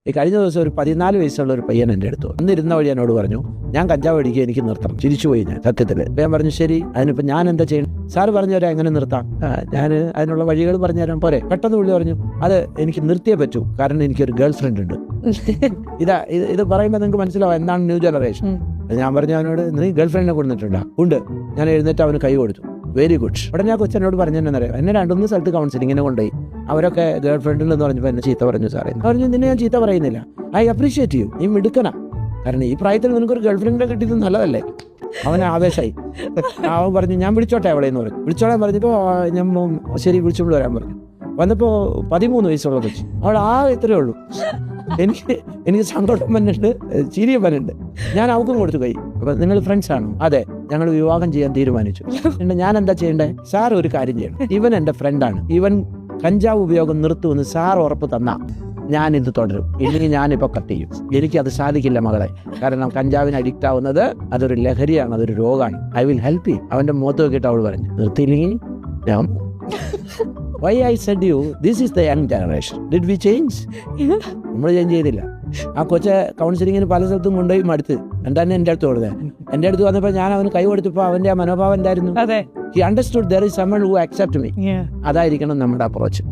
ഈ കഴിഞ്ഞ ദിവസം ഒരു 14 വയസ്സുള്ള ഒരു പയ്യൻ എൻ്റെ അടുത്ത് അന്ന് ഇരുന്ന വഴി എന്നോട് പറഞ്ഞു, ഞാൻ കഞ്ചാവ് അടിക്കുക, എനിക്ക് നിർത്തണം. ചിരിച്ചുപോയി ഞാൻ സത്യത്തിൽ. ഞാൻ പറഞ്ഞു ശരി, അതിനിപ്പോൾ ഞാൻ എന്താ ചെയ്യണം? സാറ് പറഞ്ഞു തരാം എങ്ങനെ നിർത്താം. ഞാൻ അതിനുള്ള വഴികൾ പറഞ്ഞു തരാൻ പോരെ. പെട്ടെന്ന് പുള്ളി പറഞ്ഞു, അത് എനിക്ക് നിർത്തിയേ പറ്റൂ, കാരണം എനിക്കൊരു ഗേൾ ഫ്രണ്ട് ഉണ്ട്. ഇത് പറയുമ്പോൾ നിങ്ങൾക്ക് മനസ്സിലാവും എന്താണ് ന്യൂ ജനറേഷൻ. ഞാൻ പറഞ്ഞു അവനോട്, നീ ഗേൾ ഫ്രണ്ടിനെ കൊടുത്തിട്ടുണ്ടോ? ഉണ്ട്. ഞാൻ എഴുന്നേറ്റ് അവന് കൈ കൊടുത്തു. Very good. ഉടനെ ഞാൻ കൊച്ചനോട് പറഞ്ഞെന്നറിയാം, എന്നെ 2-3 സ്ഥലത്ത് കൗൺസിലിങ്ങിനെ കൊണ്ടുപോയി. അവരൊക്കെ ഗേൾ ഫ്രണ്ടിലെന്ന് പറഞ്ഞപ്പോൾ എന്നെ ചീത്ത പറഞ്ഞു. സാറേ പറഞ്ഞു, നിന്നെ ഞാൻ ചീത്ത പറയുന്നില്ല, ഐ അപ്രീഷിയേറ്റ് യു, നീ മിടുക്കനാ. കാരണം ഈ പ്രായത്തിൽ നിനക്കൊരു ഗേൾ ഫ്രണ്ടിനെ കിട്ടിയത് നല്ലതല്ലേ. അവന് ആവേശമായി. അവൻ പറഞ്ഞു, ഞാൻ വിളിച്ചോട്ടെ അവളെ എന്ന് പറഞ്ഞു. വിളിച്ചോളാൻ പറഞ്ഞപ്പോൾ ഞാൻ ശരി വിളിച്ചുകൊണ്ട് വരാൻ പറഞ്ഞു. വന്നപ്പോൾ 13 വയസ്സുള്ള കൊച്ചു. അവൾ ഇത്രയേ ഉള്ളൂ. എനിക്ക് സങ്കടം വന്നിട്ട് ചിരിയും വന്നിട്ട് ഞാൻ അവൾക്കും കൊടുത്തു കൈ. അപ്പം നിങ്ങൾ ഫ്രണ്ട്സ് ആണോ? അതെ, ഞങ്ങൾ വിവാഹം ചെയ്യാൻ തീരുമാനിച്ചു. ഞാൻ എന്താ ചെയ്യണ്ടേ? സാർ ഒരു കാര്യം ചെയ്യണം, ഇവൻ എൻ്റെ ഫ്രണ്ടാണ്, ഇവൻ കഞ്ചാവ് ഉപയോഗം നിർത്തുമെന്ന് സാർ ഉറപ്പ് തന്നാ ഞാനിത് തുടരും. ഇല്ലെങ്കിൽ ഞാനിപ്പോൾ കട്ട് ചെയ്യും. എനിക്കത് സാധിക്കില്ല മകളെ, കാരണം കഞ്ചാവിന് അഡിക്റ്റ് ആവുന്നത് അതൊരു ലഹരിയാണ്, അതൊരു രോഗമാണ്. I will help you. അവൻ്റെ മുഖത്ത് നോക്കിയിട്ട് അവൾ പറഞ്ഞു, നിർത്തിയില്ലെങ്കിൽ ഞാൻ Why I said you, this is the young generation. Did we change? നമ്മൾ ചേഞ്ച് ചെയ്തില്ല. ആ കൊച്ച് കൗൺസിലിങ്ങിന് പല സ്ഥലത്തും കൊണ്ടുപോയി മടുത്ത്. എന്താണ് എൻ്റെ അടുത്ത് കൊടുത്തത്? എൻ്റെ അടുത്ത് വന്നപ്പോൾ ഞാൻ അവന് കൈ കൊടുത്തപ്പോൾ അവൻ്റെ ആ മനോഭാവം എന്തായിരുന്നു? He understood there is someone who accept me. അതായിരിക്കണം നമ്മുടെ അപ്രോച്ച്.